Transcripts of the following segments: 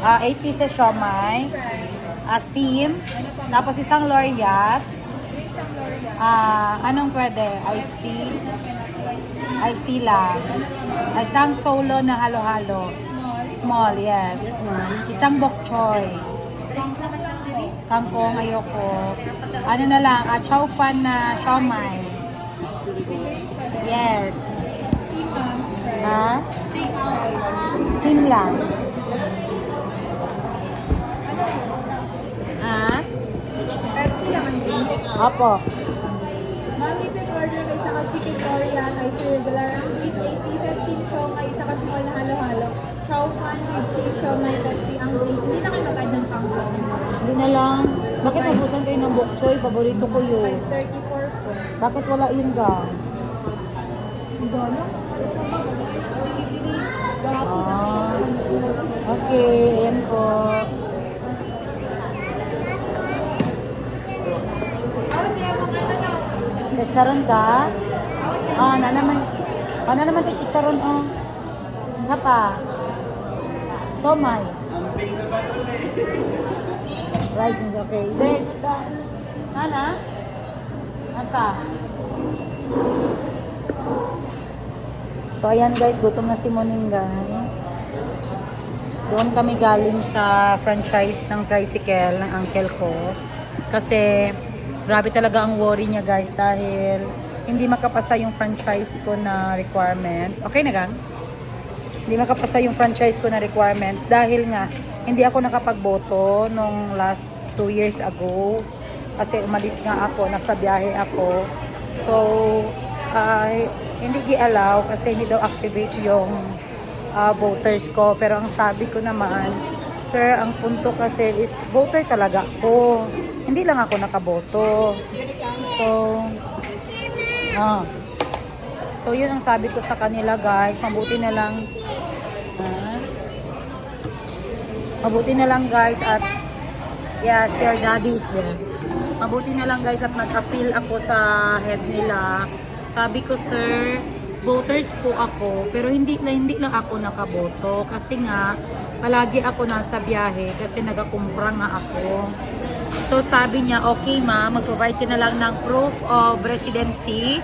8 pieces siomay. Steam. Tapos isang loriat. Anong pwede? Iced tea? Iced tea lang. Isang solo na halo-halo. Small, yes. Isang bok choy. Kangkong, ayoko. Ano na lang, chow fan na siomay. Yes. Ha? Steam lang. Ha? Pepsi lang ang drink. Opo. Ma'am, libre order kayo sa chicken Korea, kay Sir Galarang, please 8 pieces, steam siomay, saka small na halo-halo. Chow fan, with steam siomay, Pepsi ang drink. Hindi na kayo mag-add ng kangkong. Hindi na lang. Bakit nabusan kayo ng bok choy? Paborito ko yun. 534 po. Bakit wala yun gang? Dono? Ah, okay, ayan po. Chicharon ka? Na naman ito chicharon, oh. Isa pa. Siomay. Rice is okay. There. Nana? Nasa? So, ayan guys, gutom na si Moning guys. Doon kami galing sa franchise ng tricycle ng uncle ko. Kasi, grabe talaga ang worry niya guys dahil hindi makapasa yung franchise ko na requirements. Okay na gang? Hindi makapasa yung franchise ko na requirements dahil nga hindi ako nakapagboto nung last 2 years ago. Kasi umalis nga ako, nasa biyahe ako. So, hindi gi-allow kasi hindi daw activate yung voters ko. Pero ang sabi ko naman, sir, ang punto kasi is voter talaga ako. Hindi lang ako nakaboto. So yun ang sabi ko sa kanila guys. Mabuti na lang guys at yes, your daddy is there. Mabuti na lang guys at nag-appeal ako sa head nila. Sabi ko, sir, voters po ako, pero hindi lang ako nakaboto kasi nga palagi ako nasa biyahe kasi nagakumpra nga ako. So sabi niya, okay ma, mag-provide ka na lang ng proof of residency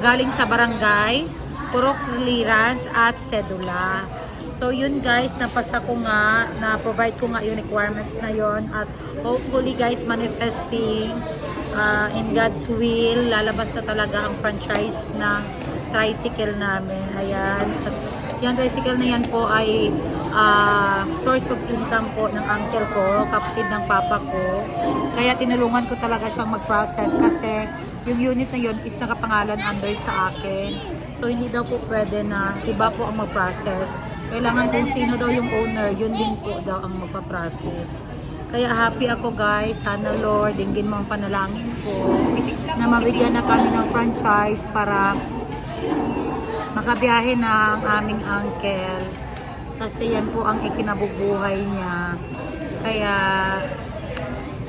galing sa barangay, purok clearance at sedula. So yun guys, napasa ko nga, na-provide ko nga yung requirements na yon at hopefully guys, manifesting in God's will, lalabas na talaga ang franchise ng tricycle namin. Ayan. At yung tricycle na yan po ay source of income po ng uncle ko, kapatid ng papa ko. Kaya tinulungan ko talaga siyang mag-process kasi yung unit na yun is nakapangalan under sa akin. So hindi daw po pwede na iba po ang mag-process. Kailangan kung sino daw yung owner, yun din po daw ang magpa-process. Kaya happy ako guys. Sana Lord, dinggin mo ang panalangin ko na mabigyan na kami ng franchise para makabiyahe na ang aming uncle. Kasi yan po ang ikinabubuhay niya. Kaya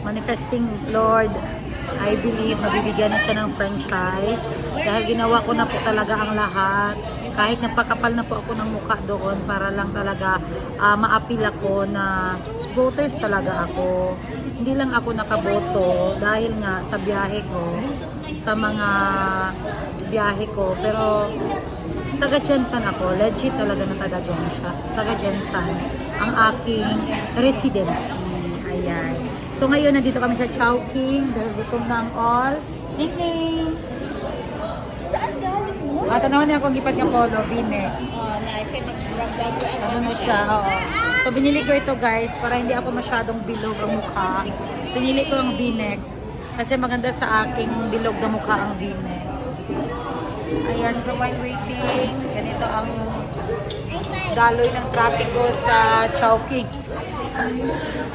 manifesting Lord, I believe mabibigyan na siya ng franchise dahil ginawa ko na po talaga ang lahat. Kahit napakapal na po ako ng mukha doon para lang talaga ma-appeal ako na voters talaga ako. Hindi lang ako nakaboto dahil nga sa biyahe ko, sa mga biyahe ko. Pero taga-Jensan ako, legit talaga na taga-Jensan ang aking residency. Ayan. So ngayon nandito kami sa Chowking dahil gutom na ang all. Ning-ning! Saan galing mo? Tanawan niya akong gipad nga polo, bine. Oh, nice. Kaya mag-vlog ko at Ano siya, oo. So binili ko ito guys para hindi ako masyadong bilog ang mukha. Pinili ko ang v-neck kasi maganda sa aking bilog na mukha ang v-neck. Ayan, so while waiting, ganito ang daloy ng traffic ko sa Chowking.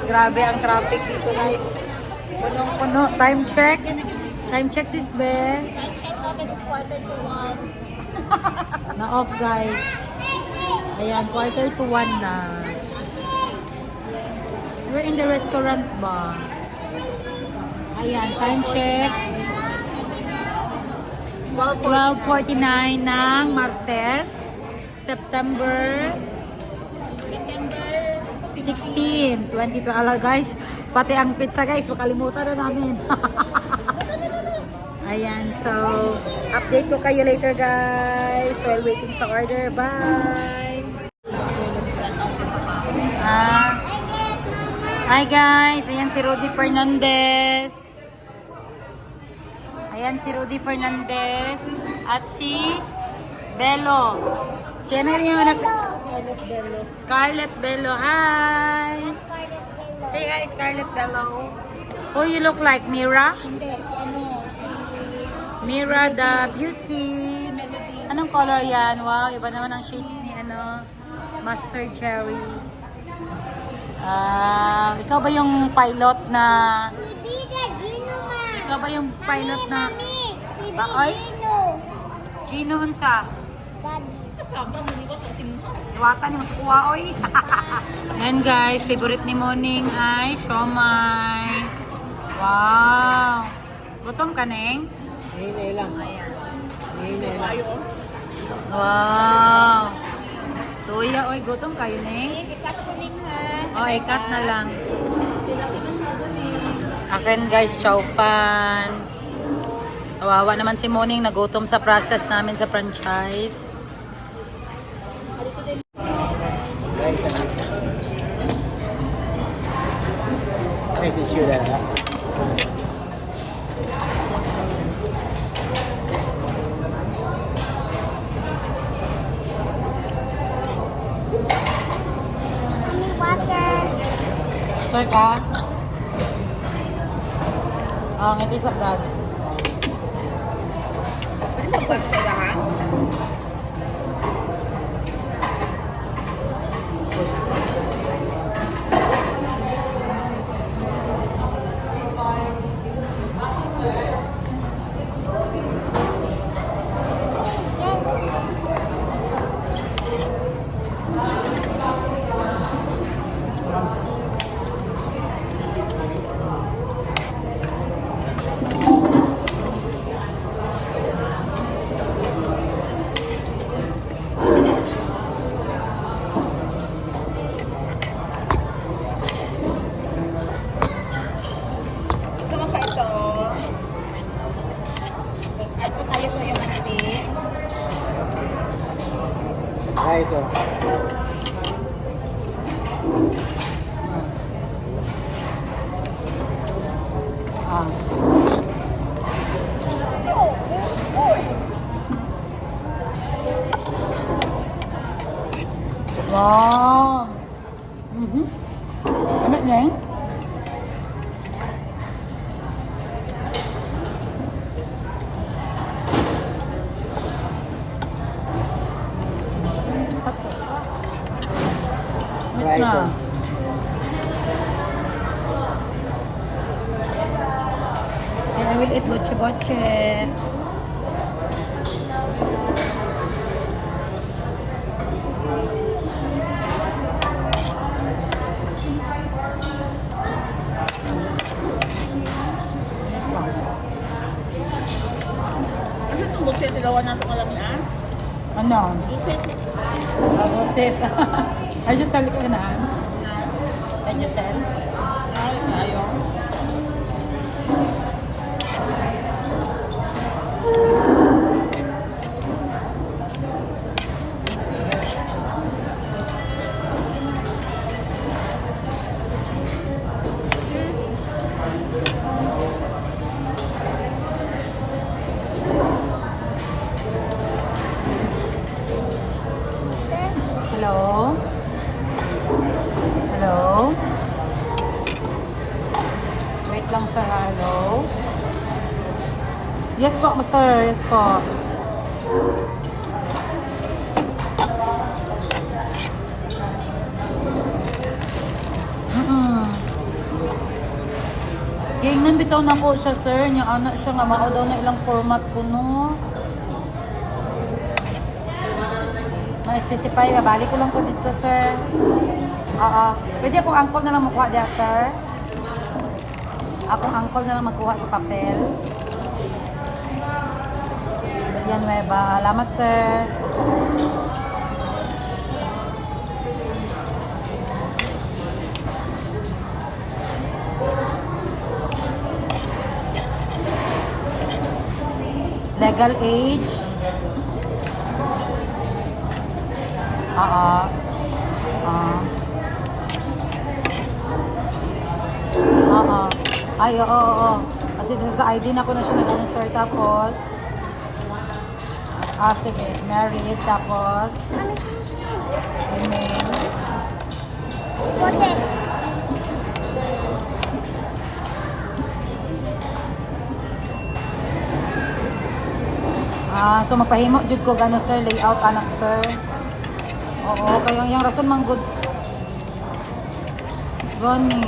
Grabe ang traffic dito guys. Punong-puno. Time check. Time check sis be. Time check natin is 1:45. Na-off guys. Ayan, 1:45 na. We're in the restaurant ba? Ayan, time check. 12:49 ng Martes, September 6. 16, 22. Ala guys, pati ang pizza guys, makalimutan na namin. Ayan, so update ko kayo later guys while waiting sa order. Bye! Hi guys, ayan si Rudy Fernandez. Ayan si Rudy Fernandez at si Bello. Sino yung Scarlett Bello. Hi! Say hi, Scarlett Bello. Who you look like, Mira? Hindi, Mira the Beauty. Anong color yan? Wow, iba naman ang shades ni Mustard Cherry. Ikaw ba yung pilot na... Ikaw ba yung pilot na... Baoy? Gino unsa? Iwata ni masukuha oy. Ayan guys, favorite ni Morning ay siomay. Wow. Gutom ka, Neng? Hinay lang. Ayan. Hinay lang. Wow. Tuya, oy, gutom kayo, Neng? Ikat ko ning ha. Oh, ikat na lang. Akin guys, chow pan. Kawawa naman si Morning, nagutom sa process namin sa franchise. Take the shoe there. Sir ka? Oh, ngiti sa dad. Pwede magkwento ka ha? Gusto mo pa ito? At po tayo sa yung mansi. Right. Ah. Wow. Ano yan? Right. Na. And I will eat boche-boche. Ano itong buksit? Sigawan natin ko lang yan. Ano? Buksit. Roset. Ay, Giselle ka na? Ay, Giselle? Ayaw. Hello? Hello? Wait lang sir, hello? Yes po, sir. Yes po. Yung bitaw na po siya, sir. Yung anak siya nga, mao daw na ilang format ko, no? Ma-specify, balik ko lang po dito, sir. Pwede akong angkol na lang makuha diya, sir? Akong angkol na lang magkuha sa papel. Yan, Weba. Salamat, sir. Legal age. Oo. Oo. Ay, oo. Kasi dun sa ID na ko na siya nag-answer. Tapos, sige. Married. Tapos, Ano siya? email. Bote. So magpahimo jud ko gano sir layout anak sir. Oo, kaya yung rason man good. Gani.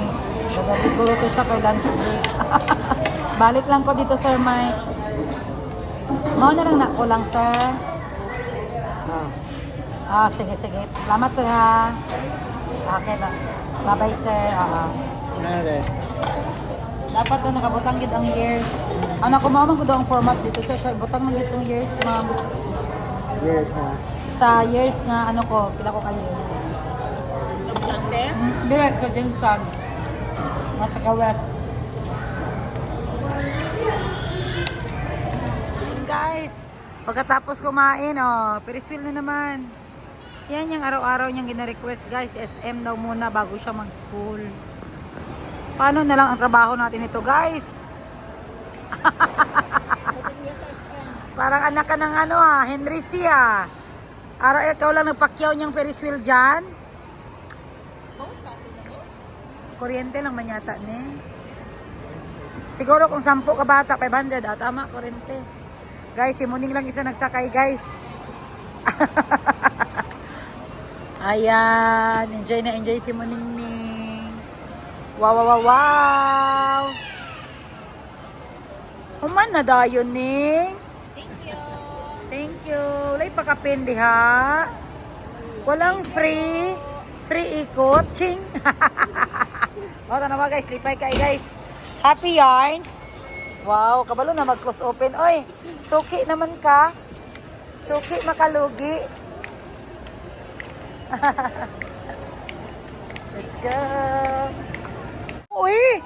Siguro to siya kay lunch break. Balik lang ko dito sir Mike. Mao na lang na ko lang sir. Sige. Salamat sir ha. Okay ba? Bye-bye sir. Ano rin? Dapat na nakabutang gid ang years. Anak ko mao man gud ang format dito sir. Butang man gid tong years ma'am. Yes, ha? Sa years na ano ko, pila ko ka years. Direct ko din sa Mataka-West. Guys, pagkatapos kumain, Ferris wheel na naman. Yan yung araw-araw niyang gina-request guys. SM daw muna bago siya mag-school. Paano na lang ang trabaho natin ito guys? Parang anak ka ng Henry C. Ikaw lang nagpakyaw niyang Ferris wheel dyan. Kuryente lang man yata ni. Siguro kung 10 ka bata, 500. Tama, kuryente. Guys, si Muning lang isa nagsakay guys. Ayan, enjoy na enjoy si Muning Ning. Wow. Human na dayon Ning. Thank you. Lay pakapin diha. Walang free ikot, ching. Tanawa guys, lipay kay guys. Happy yarn. Wow, kabalo na mag-close open. Oy, suki naman ka. Suki makalugi. Let's go. Uy!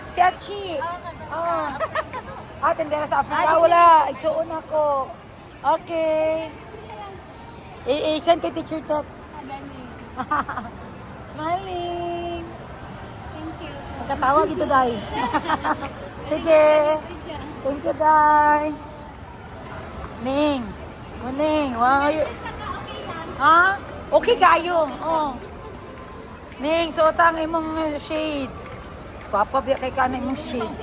Si Achi. Tendera sa Africa. Wala. Igsuon ako. Okay. Send kay teacher text. Smiling. Thank you. Magkatawa gito, Day. Sige. Thank you, Day. Ning. Ning. Wow. Ha? Okay kayo. Ning, suotang imong shades. Papa, biya kay ka na imong shades.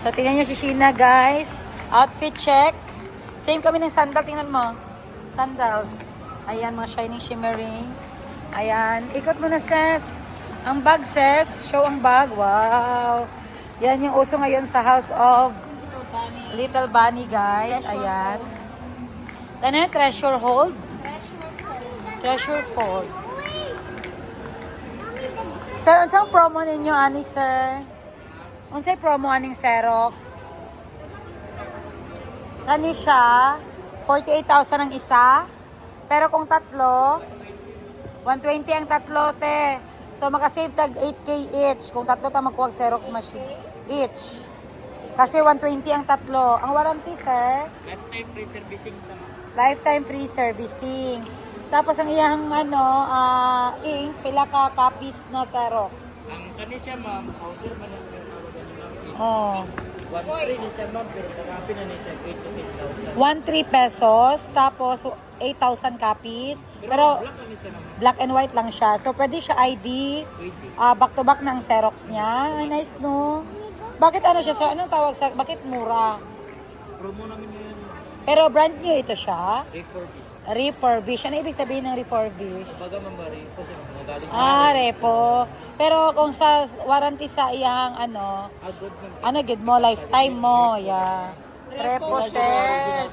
So, tingnan nyo si Sheena, guys. Outfit check. Same kami ng sandal. Tingnan mo. Sandals. Ayan, mga shining, shimmering. Ayan. Ikot mo na, sis. Ang bag, sis. Show ang bag. Wow. Yan yung uso ngayon sa House of Little Bunny, guys. Ayan. Ano, treasure hold? Treasure fold. Sir, unsang promo ninyo, ani, sir? Unsay promo aning Xerox? Kani siya, 48,000 ang isa. Pero kung tatlo, 120 ang tatlo, te. So, makasave tag 8K each. Kung tatlo ta magkuha Xerox machine. Each. Kasi 120 ang tatlo. Ang warranty, sir? Lifetime free servicing sa Lifetime free servicing. Tapos ang iyang ink, pila ka copies na Xerox. Ang kani siya, ma'am, order man ang Oh. 1.3 ni siya, ma'am, pero kakapi na ni siya 8 to 8,000. 1,300 pesos, tapos 8,000 copies. Pero Black na ni siya naman. black and white lang siya. So, pwede siya ID. Back to back na ang Xerox niya. Ay, nice, no? Bakit ano siya? Anong tawag sa... Bakit mura? Promo namin yun. Pero brand new ito siya. Refurbish. Refurbish. Ano ibig sabihin ng refurbish? Baga ma'am, repo siya. Nagaling Repo. Pero kung sa warranty sa iyang good ma'am. good mo, lifetime mo. Yeah. Repo says.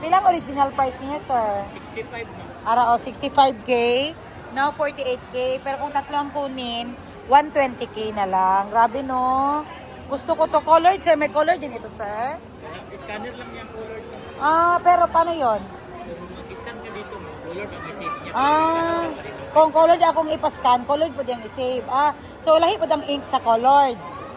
Pilang original price niya, sir? 65 ma'am. 65K. Now 48K. Pero kung tatlo ang kunin, 120K na lang. Grabe, no? Gusto ko to colored, sir. May color din ito, sir. Scanner lang yung color niya. Pero paano yon? Kung mag-scan ka dito, ma'am, color mag-save niya. Kung colored akong ipascan, colored po diyang isave. So lahi po ang ink sa colored.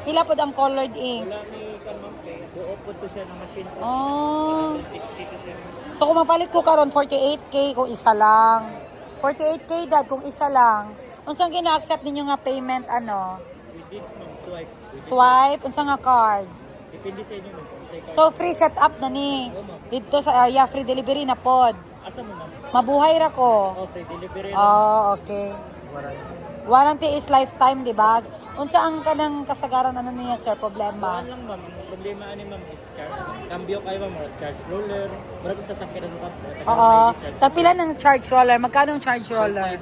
Pila po ang colored ink? Wala ni kan ma'am kay buo po to siya ng machine po. Oh. 60 to siya. So kung mapalit ko karon 48k kung isa lang. 48k dad kung isa lang. Unsang gina-accept ninyo nga payment ano? We did ma'am swipe. Swipe unsa nga card? Depende sa inyo ma'am. Kung sa ikaw. So free setup na ni. Dito sa area free delivery na pod. Asa mo ma'am? Mabuhay ra ko. Okay, delivery na. Oh, okay. Warranty is lifetime, di ba? Unsa ang kanang kasagaran ano niya sir problema? Ano lang ma'am, ang problema ani ma'am is charge. Cambio kayo ma'am, or charge roller. Marag sa sakyan mo ma'am. Oo. Tapila ng charge roller. Magkano ang charge roller?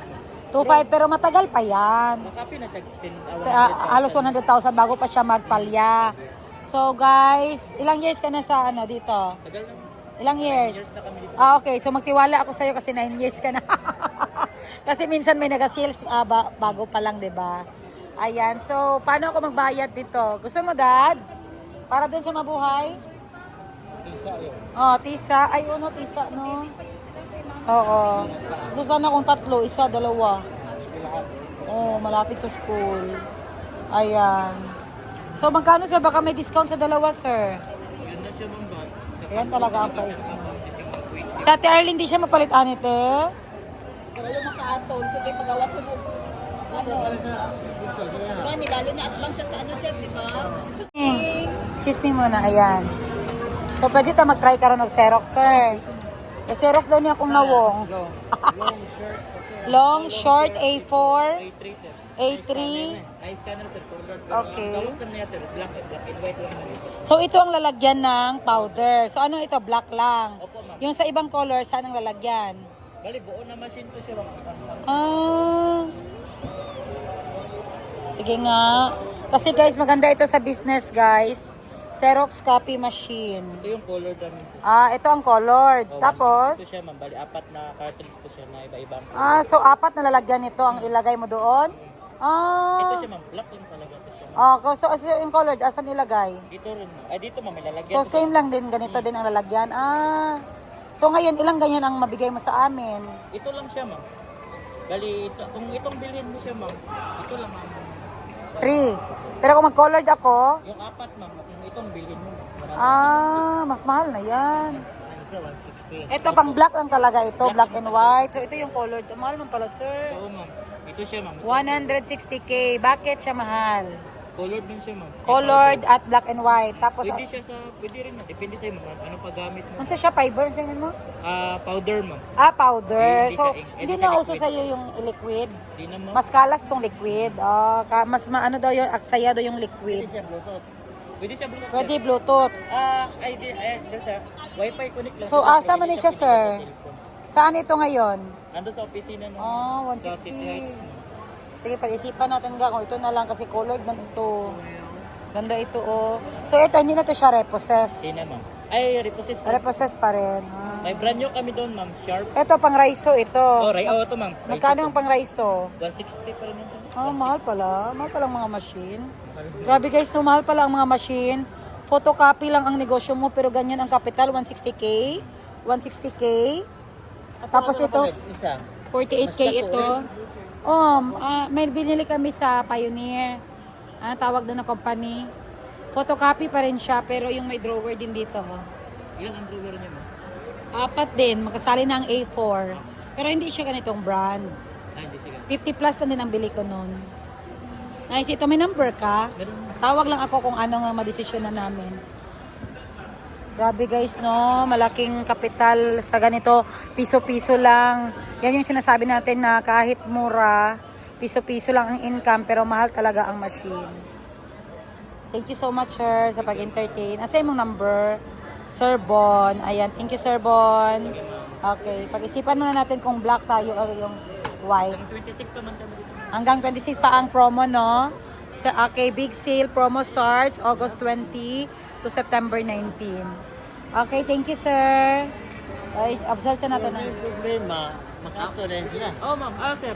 2.5 pero matagal pa yan. Nakapi na siya 10 Halos 100,000 bago pa siya magpalya. So guys, ilang years ka na sa ano dito? Tagal na. Ilang years? Years na kami dito. Okay. So magtiwala ako sa'yo kasi 9 years ka na. Kasi minsan may nag-sales bago pa lang, di ba? Ayan. So, paano ako magbayad dito? Gusto mo, Dad? Para dun sa mabuhay? Tisa yun. Oh, tisa. Ay, ano, tisa, no? Oo. So, sana kung tatlo, isa, dalawa. Eskwelahan. Oh, malapit sa school. Ayan. So, magkano, sir? Baka may discount sa dalawa, sir. Yun na siya ma'am ba? Ayan talaga ang price. Sa Ate Arlene, di siya mapalit anite? Pero yung makaatol, sige, magawa sunod. Ano? Dito, sige ha. Gani, lalo na atbang siya sa ano check, di ba? Excuse me muna, ayan. So, pwede ta mag-try ka rin ng Xerox, sir. Yung Xerox daw niya akong nawong. Long shirt. Long, short, A4, A3 sir. A3. Ay scanner sir, color. Okay. Tapos lang niya sir, black and white lang naman. So, ito ang lalagyan ng powder. So, ano ito? Black lang. Opo ma'am. Yung sa ibang color, saan ang lalagyan? Bali, buo na machine to siya ma'am. Ah. Sige nga. Kasi guys, maganda ito sa business, guys. Xerox copy machine. Ito yung color namin sir. Ah, ito ang colored. Oh, Tapos, ito siya ma'am, bali apat na cartridge to siya na iba-ibang. so apat na lalagyan nito ang ilagay mo doon? Ito Ah. siya ma'am, black lang talaga to siya. So yung colored, asan nilagay? Dito rin. Ay dito ma'am, may lalagyan. So to. same lang din, ganito din ang lalagyan. Ah. So ngayon, ilang ganyan ang mabigay mo sa amin? Ito lang siya ma'am. Bali, kung itong bilhin mo siya ma'am, ito lang ma'am. Free. Pero kung mag-colored ako, Yung apat ma'am, kung itong bilhin mo ma'am. mas mahal na yan. Ano siya, 160. Ito pang black lang talaga ito, black and white. So ito yung colored. Mahal man pala, sir. Oo ma'am. Ito siya ma'am. 160k. Bakit siya mahal? Colored din siya ma'am. Colored at black and white. Tapos, Pwede siya sa, pwede rin ma'am. Depende sa'yo ma'am. Ano paggamit mo? ano siya, fiber? Ano siya mo? Powder ma'am. Ah, powder. Hindi So, siya ink. hindi Hindi siya na uso liquid. sa'yo yung liquid. Di na ma'am. Mas kalas tong liquid. Mas maano daw yun, aksaya daw yung liquid. Hindi siya Bluetooth. Pwede siya Bluetooth. Pwede Bluetooth. Doon sa Wi-Fi connect lang. So, asa man ni siya, Pwede sir? sa cellphone. Saan ito ngayon? Nandun sa opisina mo. 160. Heights ma'am. Sige, pag-isipan natin nga kung ito na lang kasi colored man ito. Ganda ito, oh. So, ito, hindi na to siya repossess. Di na ma'am. Ay, repossess po. Repossess pa rin. Ah. May brand new kami doon ma'am. Sharp. Ito, pang raiso ito. Oh, ito ma'am. Magkano ang pang raiso? 160 pa rin yun. Mahal pala. Mahal pala ang mga machine. Grabe guys, no, mahal pala ang mga machine. Photocopy lang ang negosyo mo, pero ganyan ang capital, 160k. 160k. Tapos ito, Isa. 48k ito. May binili kami sa Pioneer. Tawag doon na company. Photocopy pa rin siya, pero yung may drawer din dito. Oh. Ilan ang drawer niya ma'am? 4 din, makasali na ang A4. Pero hindi siya ganitong brand. Ay, hindi siya. 50 plus na din ang bili ko noon. Nice, ito may number ka. Meron. Tawag lang ako kung anong madesisyon na namin. Grabe guys, no? Malaking kapital sa ganito. Piso-piso lang. Yan yung sinasabi natin na kahit mura, piso-piso lang ang income, pero mahal talaga ang machine. Thank you so much, sir, sa pag-entertain. Asa yung number? Sir Bon. Ayan, thank you, Sir Bon. Okay, pag-isipan muna natin kung black tayo o yung white. Ang 26 pa man kami dito. Hanggang 26 pa ang promo, no? Sa Big Sale promo starts August 20 to September 19. Okay, thank you, sir. Ay, observe sa natin. May problema, makato rin siya. Oh ma'am, sir.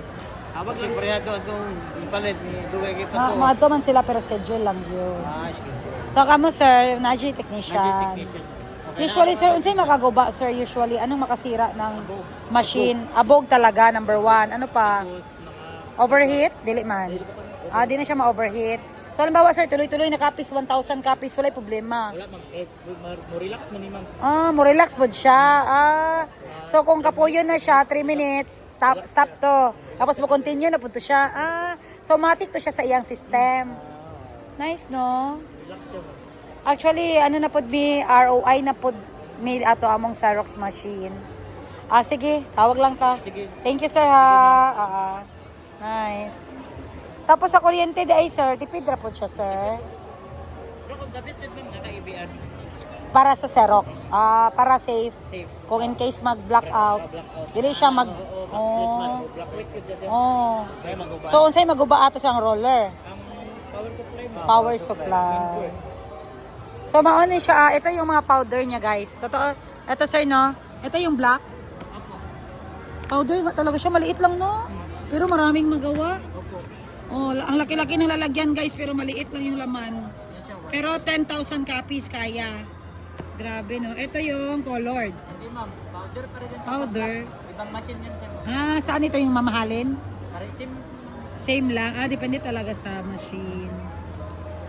Hawag lang. Siyempre nato itong ipalit ni Dugay kay Pato. Maadto man sila pero schedule lang yun. Sige. So, kamo, sir, Naji technician. Technician. Usually, sir, unsay makaguba, sir? Usually, anong makasira ng machine? Abog talaga, number 1. Ano pa? Tapos, mga Overheat? Dili man. Di na siya ma-overheat. So, halimbawa, sir, tuloy-tuloy na copies, 1,000 copies, wala problema. Wala ma'am, mo relax man ni ma'am. Mo relax po siya. So, kung kapuyo na siya, 3 minutes, stop to. Tapos mo continue na po to siya. So, matik to siya sa iyang system. Nice, no? Relax siya ma'am. Actually, ano na po, may ROI na po, may ato among Xerox machine. Sige, tawag lang ta. Sige. Thank you, sir, ha. Nice. Tapos sa kuryente di ay, sir, tipid ra po siya, sir. Pero kung the best yun ma'am, naka-EBR. Para sa Xerox. Para safe. Safe. Kung in case mag-blackout. Blackout. Dili siya mag... Black liquid dyan. Oh. Kaya maguba. So, unsay maguba ato sa roller? Ang power supply ma'am. Power supply. So, mauni siya. Ito yung mga powder niya, guys. Totoo. Ito, sir, no? Ito yung black. Opo. Powder talaga siya. Maliit lang, no? Pero maraming magawa. Opo. Oh, ang laki-laki ng lalagyan, guys, pero maliit lang yung laman. Pero 10,000 copies kaya. Grabe, no? Ito yung colored. Hindi ma'am, powder pa rin yan. Powder. Ibang machine yan siya. Saan ito yung mamahalin? Para sim. Same lang. Depende talaga sa machine.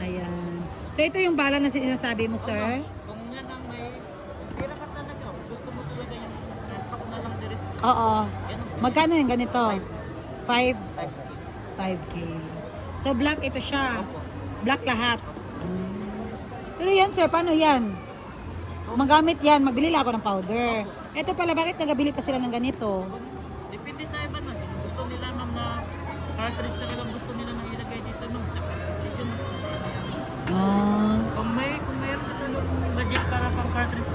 Ayan. So, ito yung bala na sinasabi mo, sir? Kung yan ang may pira ka talaga, gusto mo talaga yung saspak na lang diretso. Oo. Magkano yung ganito? 5? 5K. 5K. So, black ito siya. Black lahat. Pero yan, sir, paano yan? Magamit yan, magbili lang ako ng powder. Ito pala, bakit nagabili pa sila ng ganito? Depende sa iba ma'am. Gusto nila ma'am na cartridge talaga gusto nila na ilagay dito ma'am. Decision mo. Kung mayroon ka tulong budget para pang cartridge,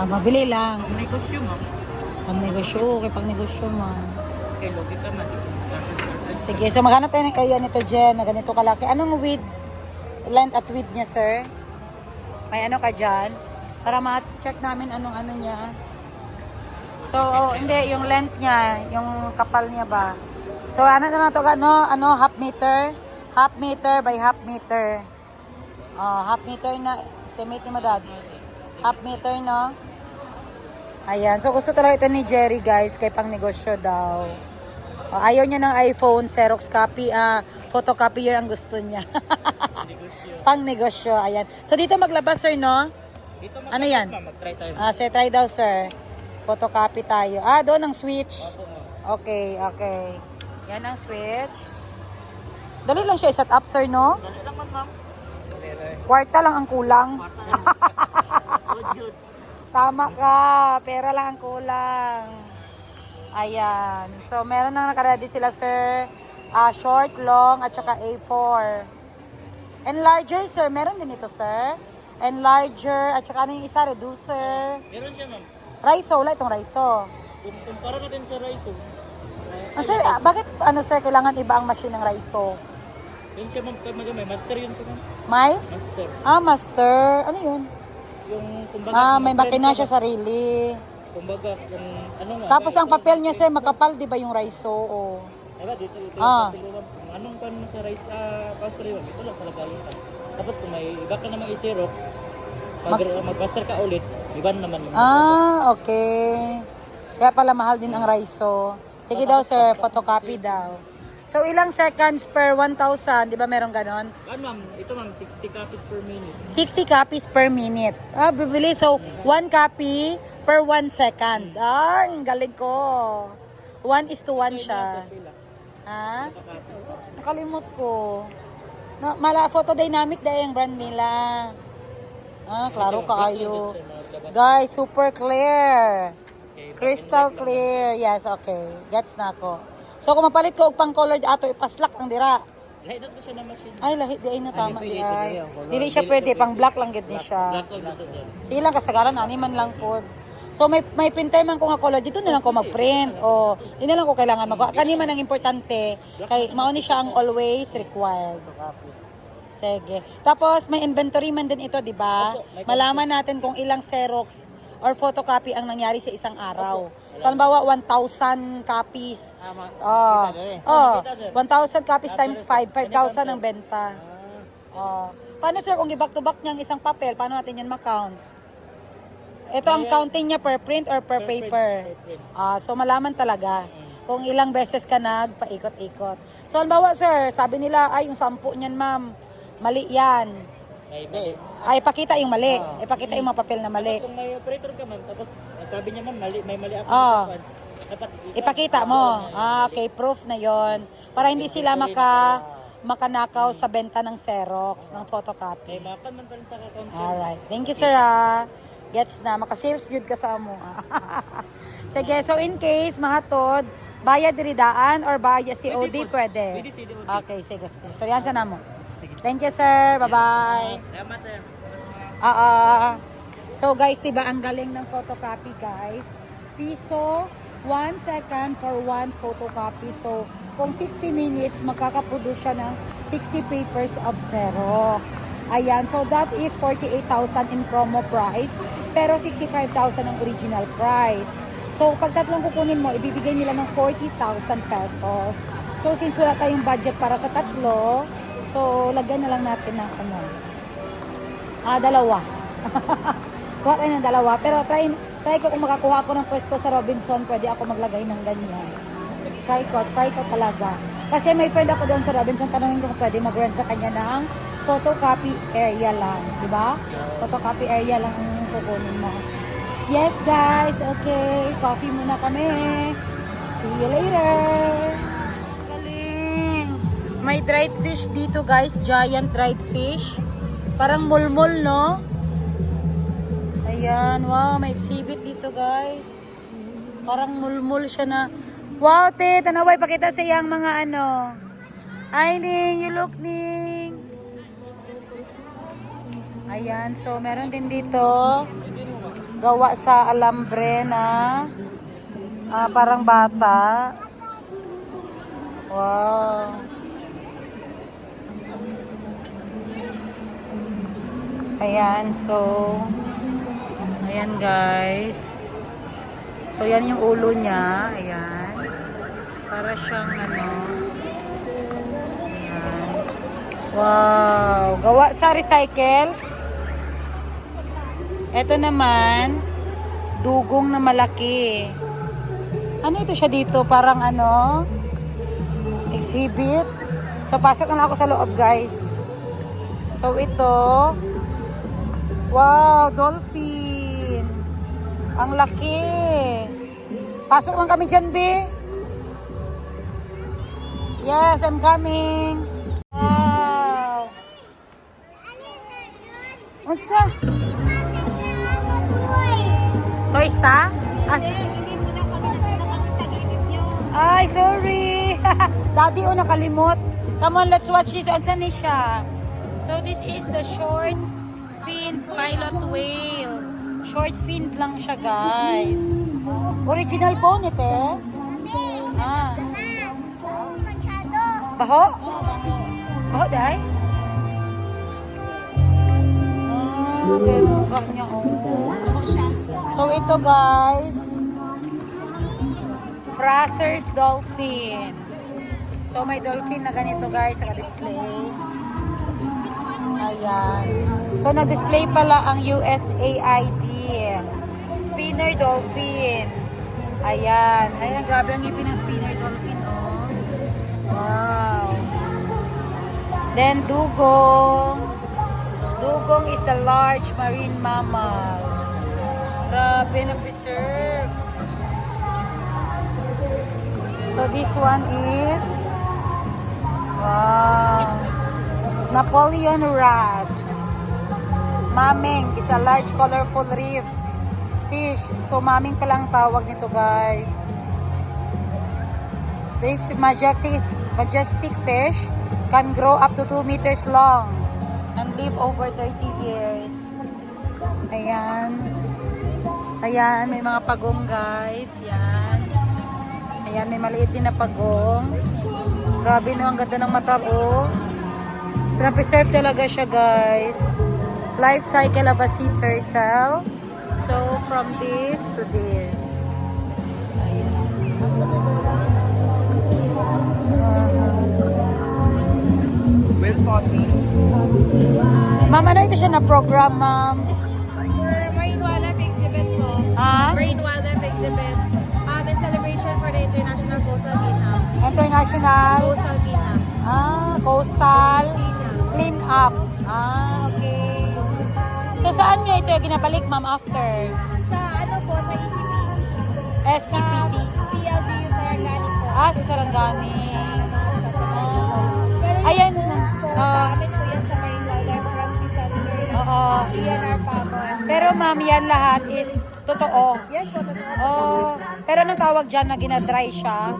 Mabili lang. kung negosyo ma'am, Pang negosyo, okay, pang negosyo man. okay, logi ka man. Cartridge. Sige, so maghanap tayo ng kaya nito, Jen, na ganito kalaki. Anong width, length at width niya, sir? May ano ka dyan? Para ma-check namin anong ano niya. So, hindi, yung length niya, yung kapal niya ba? So, ano na to, half meter? Half meter by half meter. Half meter na, estimate ni mo, Dad. Half meter, no? Ayan, so gusto talaga ito ni Jerry, guys, kay pang negosyo daw. Ayaw niya ng iPhone, Xerox copy, photocopier ang gusto niya. Pang negosyo, ayan. So, dito maglabas, sir, no? Dito Ano yan? ma'am, mag-try tayo. Sir, try daw, sir. Photocopy tayo. Doon ang switch. Okay, okay. Yan ang switch. Dali lang siya i-set up, sir, no? Dali lang ma'am. Kwarta lang ang kulang. Good. Tama ka. Pera lang ang kulang. Ayan. So, meron nang nakaready sila, sir. Short, long, at saka A4. Enlarger, sir. Meron din ito, sir. Enlarger, at saka ano yung isa, reducer. Meron siya ma'am. Raiso, wala itong raiso. Kung kumpara natin sa rice, Sir, bakit, sir, kailangan iba ang machine ng raiso? yun siya ma'am, may master yun siya ma'am. May? Master. Master. Ano yun? Yung kumbaga, May makina siya sarili. kumbaga, kung ano nga. Tapos ang papel niya, sir, makapal, di ba yung raiso? Diba, dito yung papel ma'am. Kung anong kan mo sa rice, pastor yun, ito lang talaga yun. Tapos kung may iba ka naman i-xerox, pag mag-master ka ulit, iba naman yung Okay. Kaya pala mahal din ang raiso. Sige daw, sir, photocopy daw. So, ilang seconds per 1,000? Di ba meron ganon? ma'am, ito ma'am, 60 copies per minute. 60 copies per minute. Bibili. So, 1 copy per 1 second. Ang galing ko. 1:1 siya. Nakalimot ko. Photodynamic dahil yung brand nila. Klaro kaayo. Guys, super clear. Crystal clear. Yes, okay. Gets na ako. So, kung mapalit ko og pang colored ato, ipaslak ang dira. Lahit na to siya na machine. Ay, lahit di ay na tama di pwede, ay. pwede. Dili siya pwede, pang black lang gid ni siya. Black lang dito sir. Sige lang kasagaran, man lang po. So may printer man ko nga color, dito na lang ko mag-print. Di na lang ko kailangan kani man ang importante, kay mao ni siya ang always required. Sige. Tapos may inventory man din ito, di ba? Malaman natin kung ilang Xerox or photocopy ang nangyari sa isang araw. So, halimbawa, 1,000 copies. 1,000 copies times 5. 5,000 ang benta. Paano, sir, kung i-back to back niya ang isang papel, paano natin yan ma-count? Ito ang counting niya per print or per paper. So, malaman talaga. kung ilang beses ka nagpaikot-ikot. So, halimbawa, sir, sabi nila, ay, yung 10 niyan, ma'am, mali yan. Hindi. Ay, ipakita yung mali. Ipakita yung mga papel na mali. Kung may operator ka, ma'am, tapos sabi niya, ma'am, may mali ako Oo. sa kwan, dapat Ipakita mo. Okay, proof na yon. Para hindi sila makanakaw sa benta ng Xerox, ng photocopy. makan man pa rin sa account. Alright. Thank you, sir. Gets na. Makasales yun ka sa mo. Sige, so in case, mahatod, bayad ridaan or bayad COD, pwede. Pwede COD. Okay, sige. So, yan sa namo. Thank you, sir. Bye-bye. Salamat, sir. So guys, diba ang galing ng photocopy guys? Piso, 1 second for 1 photocopy. So kung 60 minutes, makakaproduce siya ng 60 papers of Xerox. Ayan, so that is 48,000 in promo price. Pero 65,000 ang original price. So pag tatlong kukunin mo, ibibigay nila ng 40,000 pesos. So since wala tayong budget para sa tatlo, so lagyan na lang natin ng dalawa. Kuha tayo ng dalawa. Pero try ko kung makakuha ako ng pwesto sa Robinson, pwede ako maglagay ng ganyan. Try ko talaga. Kasi may friend ako doon sa Robinson, tanongin ko kung pwede mag-rent sa kanya ng photocopy area lang. Diba? Photocopy area lang ang kukunin mo. Yes guys, okay. Coffee muna kami. See you later. Galing. May dried fish dito guys. Giant dried fish. Parang mulmul, no? Ayan, wow, may exhibit dito, guys. Parang mulmul siya na. Wow, te, tanaway, pakita sa iyang mga ano. Ay, Ning, you look, Ning. Ayan, so meron din dito gawa sa alambre na parang bata. Wow. Ayan, so ayan guys. So yan yung ulo niya, ayan. Para siyang ano. Ayan. Wow, gawa sa recycle. Ito naman dugong na malaki. Ano ito siya dito? Parang ano? Exhibit. So pasok na lang ako sa loob, guys. So ito, wow, dolphin. Ang laki. Pasok lang kami dyan, B. Yes, I'm coming. Wow. What's that? Toys ta? Ay, sorry. Daddy, nakalimot. Come on, let's watch this. Saan ni siya? So, this is the short fin pilot whale. Short fin lang siya, guys. Original bone ito, eh. Ah. Baho? Baho, day? Okay, mukha niya, oh. So, ito, guys. Fraser's dolphin. So, may dolphin na ganito, guys, sa display. Ayan. So, nag-display pala ang USAID. Spinner dolphin. Ayan. Ayan, grabe ang ngipin ng spinner dolphin, oh. Wow. Then, dugong. Dugong is the large marine mammal. Grabe na preserve. So, this one is wow. Napoleon wrasse. Maming is a large colorful reef fish. So, maming palang tawag nito, guys. This majestic fish can grow up to 2 meters long and live over 30 years. Ayan. Ayan, may mga pagong, guys. Yan. Ayan, may maliit din na pagong. Grabe no, ang ganda ng mata, oh. Preserve talaga siya, guys. Life cycle of a sea turtle. So, from this to this. Ayan. Will Fossey. Ma'am, ano ito siya na program, ma'am? For Marine Wildlife Exhibit po. Ha? Marine Wildlife Exhibit. In celebration namin for the international coastal ginap. International? Coastal ginap. Coastal Ginap. clean up. Okay. So saan nyo ito yung ginapalit, ma'am, after? Sa ano po, sa ECPC. SCPC? PLGU Sarangani po. Sa Sarangani. Pero Ayan. po, sa amin po yan sa Marine Wildlife Rescue Center. Oo. DNR pa po. Pero ma'am, yan lahat is totoo. Yes po, totoo po. Pero anong tawag dyan na ginadry siya?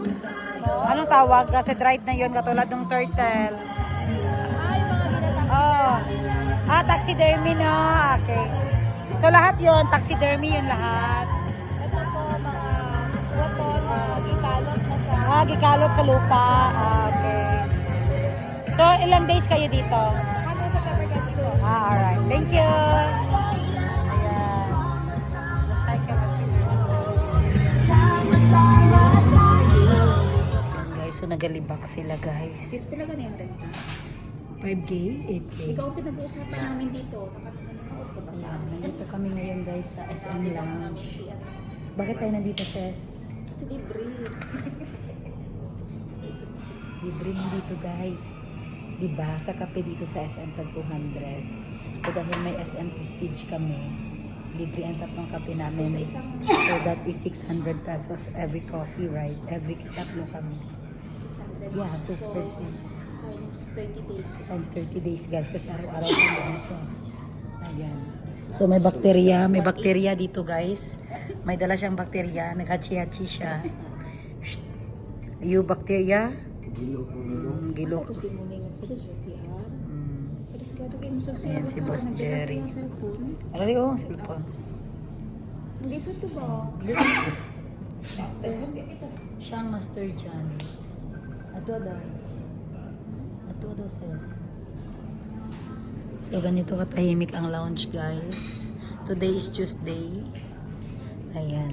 Anong tawag? Kasi dried na yun, katulad ng turtle. Yung mga ginataxi. Taxidermy na. Okay. So lahat yun, taxidermy yun lahat. Ito po, mga wato na gikalot na siya. Gikalot sa lupa. Okay. So ilang days kayo dito? Hanggang September 20 po. Alright. Thank you. Ayan. Basta ka guys, so nagalibak sila guys. Pila ka na yung renta? 5K, 8K. Ikaw ang pinag-uusapan namin dito. Nakanood ka ba sa amin? Nandito kami ngayon guys sa SM Lounge. Bakit tayo nandito, Ses? Kasi libre. Libre dito guys. Diba? Sa kape dito sa SM tag 200. So dahil may SM Prestige kami, libre ang tatlong kape namin. So, sa isang- So that is 600 pesos every coffee, right? Every tatlo kami. Yeah, 2 for 6. Times 30 days. Times 30 days guys kasi araw-araw kami dito. Ayan. So may bakterya dito guys. May dala siyang bakterya, naghachi-hachi siya. Shh. You bakterya? Gilo. Ito si Muning at sa siya. Pero sa gato kayo sa Ayan si Boss Jerry. cellphone. Alali cellphone. Hindi sa ito ba? Siya ang master dyan. Ato daw. Sis. So ganito katahimik ang lounge guys. Today is Tuesday. Ayan.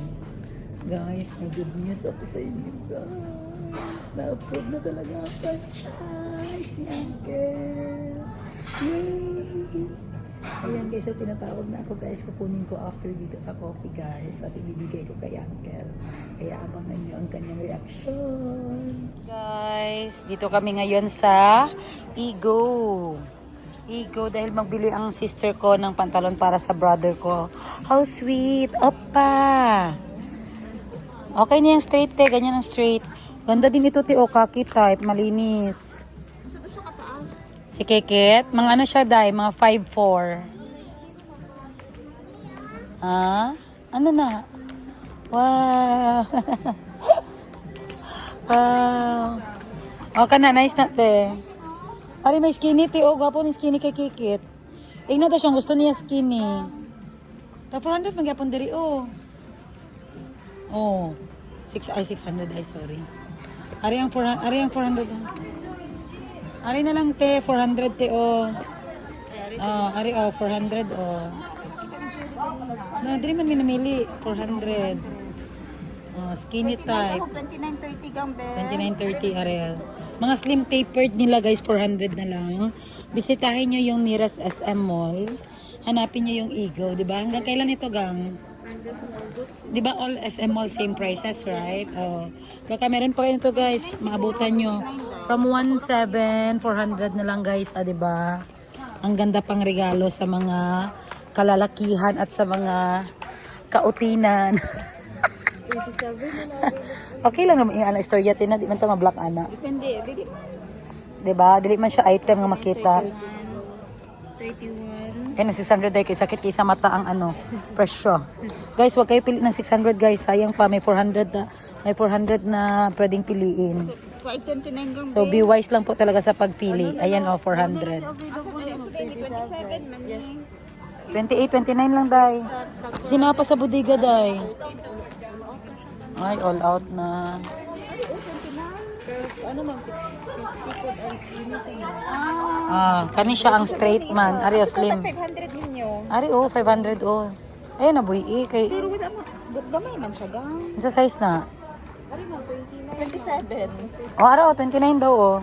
Guys, may good news ako sa inyo guys. Na-approve na talaga ang franchise ni Uncle. Yay! Ayan guys, so tinatawag na ako guys. Kukunin ko after dito sa coffee guys. At ibibigay ko kay Uncle. Kaya abangan nyo ang kanyang reaction. Guys, dito kami ngayon sa Ego. Dahil magbili ang sister ko ng pantalon para sa brother ko. How sweet! Opa! Okay na yung straight ganyan ang straight. Ganda din ito kaki type, malinis. Si Keket, mga ano siya dai, mga 5'4". Ano na? Wow! Wow! Okay na, nice na te. Pari may skinny te, gwapo ng skinny kay Kikit. Ingna daw siyang gusto niya skinny. Ta 400 magyapon diri Oh, 600 sorry. Ari ang 400. Ari na lang te, 400 te Ari 400 Na, diri man minamili, 400. Skinny type. 29.30 gambe. 29.30 Ariel. Mga slim tapered nila guys, 400 na lang. Bisitahin nyo yung nearest SM Mall. Hanapin nyo yung Ego, di ba? Hanggang kailan ito, gang? Di ba all SM Mall same prices, right? Kaya meron pa kayo ito guys, maabutan nyo. From 1,700, 400 na lang guys, di ba? Ang ganda pang regalo sa mga kalalakihan at sa mga kautinan. Okay lang naman yung istorya tina, di man ito ma-block ana. Depende. Diba? Dili man siya item nga makita. 31. Kaya 600 dahil kay sakit kaysa mata ang presyo. Guys, wag kayo pili ng 600 guys. Sayang pa, may 400 na pwedeng piliin. 529 gambe. So be wise lang po talaga sa pagpili. Ayan 400. 27 man yan. 28, 29 lang day. Sinapa sa bodega day. Ay, all out na. Kani siya ang straight man. Ari slim. 500 ninyo. Ari 500 Ayun na buhi kay Pero wala mo. Gamay man siya gang. sa size na. Ari mo 27. Araw 29 daw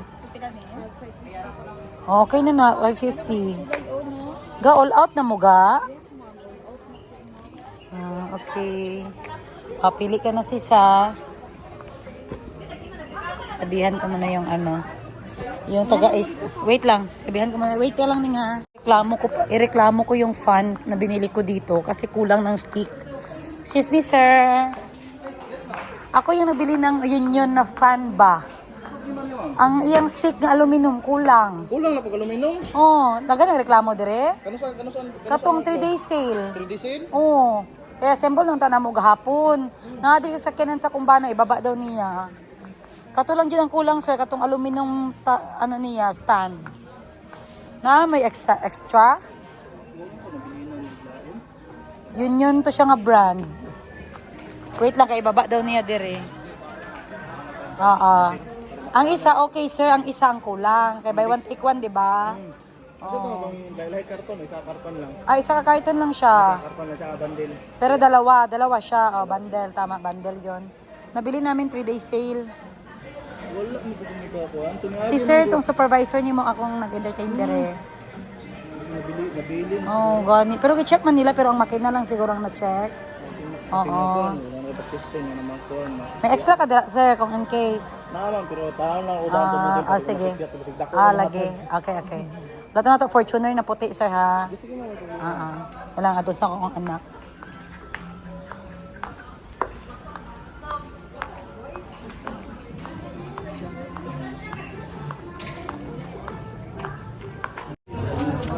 Okay na 550. Ga all out na mo ga? Okay. Pili ka na sis ha. Sabihan ko muna yung ano. Yung taga is, wait lang. Sabihan ko muna, wait ka lang ning ha. Ireklamo ko yung fan na binili ko dito kasi kulang ng stick. Excuse me, sir. Ako yung nabili ng Union na fan ba? Ang iyang stick ng aluminum kulang. Kulang na pag aluminum. Oh, naga nagreklamo dire? Kano Katong 3-day sale. 3D sale? Oo. Kaya symbol nung tanamo gahapon. Nga di sa sakyanan sa kumbana, ibaba daw niya. Kato lang dyan ang kulang, sir. Katong aluminum, ano niya, stand. Na, may extra? Yun to siya nga brand. Wait lang, kay ibaba daw niya dire. Oo. Ang isa, okay, sir. Ang isa ang kulang. Kay buy one take one, di ba? Kasi ito itong lahat karton, isa karton lang. Ay, isa ka-carton lang siya. Karton lang siya bundle. Pero dalawa siya. Oh, bundle, tama, bundle yon. Nabili namin 3-day sale. Wala mo pag may kuha. Si sir, tong supervisor ni mo akong nag-entertain dire. Nabili. Oh, gani. Pero i-check man nila, pero ang makina lang siguro ang na-check. Kasi Oo. wala na testing na naman ko. May extra ka dira, sir, kung in case. Naman, pero tahan lang ako dahil Sige. Lagi. Okay. Dato na to, Fortuner na puti, sir, ha? Kailangan doon sa akong anak.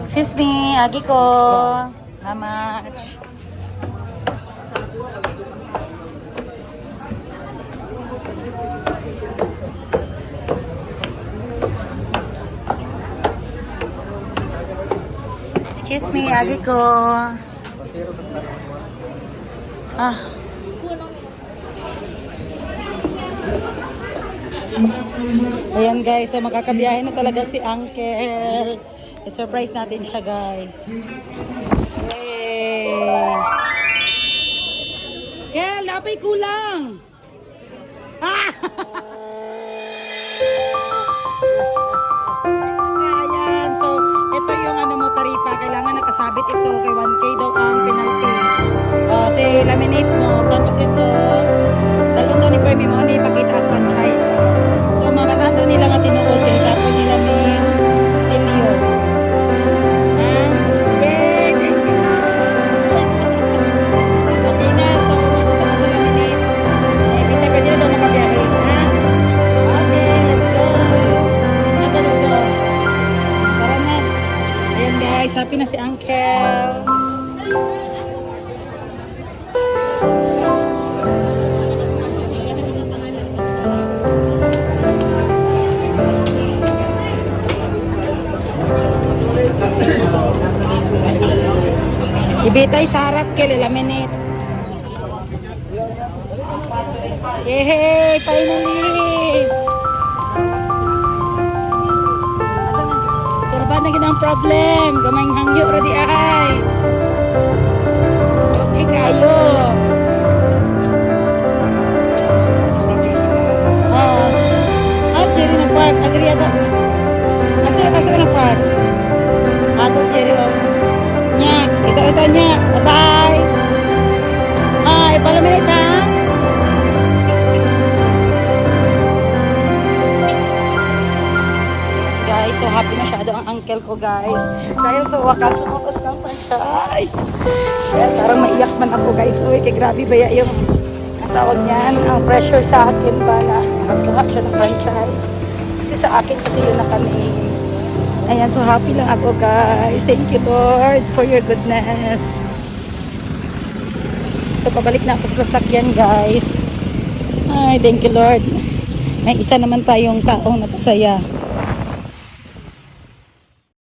Excuse me, agi ko. How much? Excuse me, agi ko. Ayan guys, so makakabiyahe na talaga si Uncle. I-surprise natin siya guys. Yay! Kel, napay kulang! Ayan, so ito yung ano mo taripa. Kailangan nakasabit ito. Kay 1K daw ang penalty. So laminate mo. Tapos ito, dalawang to ni Permi mo ni ipakita as franchise. So mamalaan daw nila nga tinuod. Tapos nila ni senior. Yay! Thank you! Okay na. So gusto ko sa laminate. Kita pwede na daw makabiyahe. Okay, let's go. Natulog to. Tara na. Ayan guys, happy na si Uncle. Ibitay sa harap ke laminate. Yay! Finally! Asa na? Serba na gid ang problem. Gamayng hangyo ra di ay. Okay kayo. Jerry na park. Agri ata. Asa na park? Ato Jerry oh. Nya, ito nya. Bye-bye. Ipalaminate ha. Guys, so happy na siya ang uncle ko guys. Dahil sa wakas lumabas ng franchise. Kaya parang maiyak man ako guys. Uy, kay grabe ba yung ang tawag niyan, ang pressure sa akin ba na nakakuha siya ng franchise. Kasi sa akin kasi yun na kami. Ayan, so happy lang ako guys. Thank you Lord for your goodness. So pabalik na ako sa sasakyan guys. Ay, thank you Lord. May isa naman tayong taong napasaya.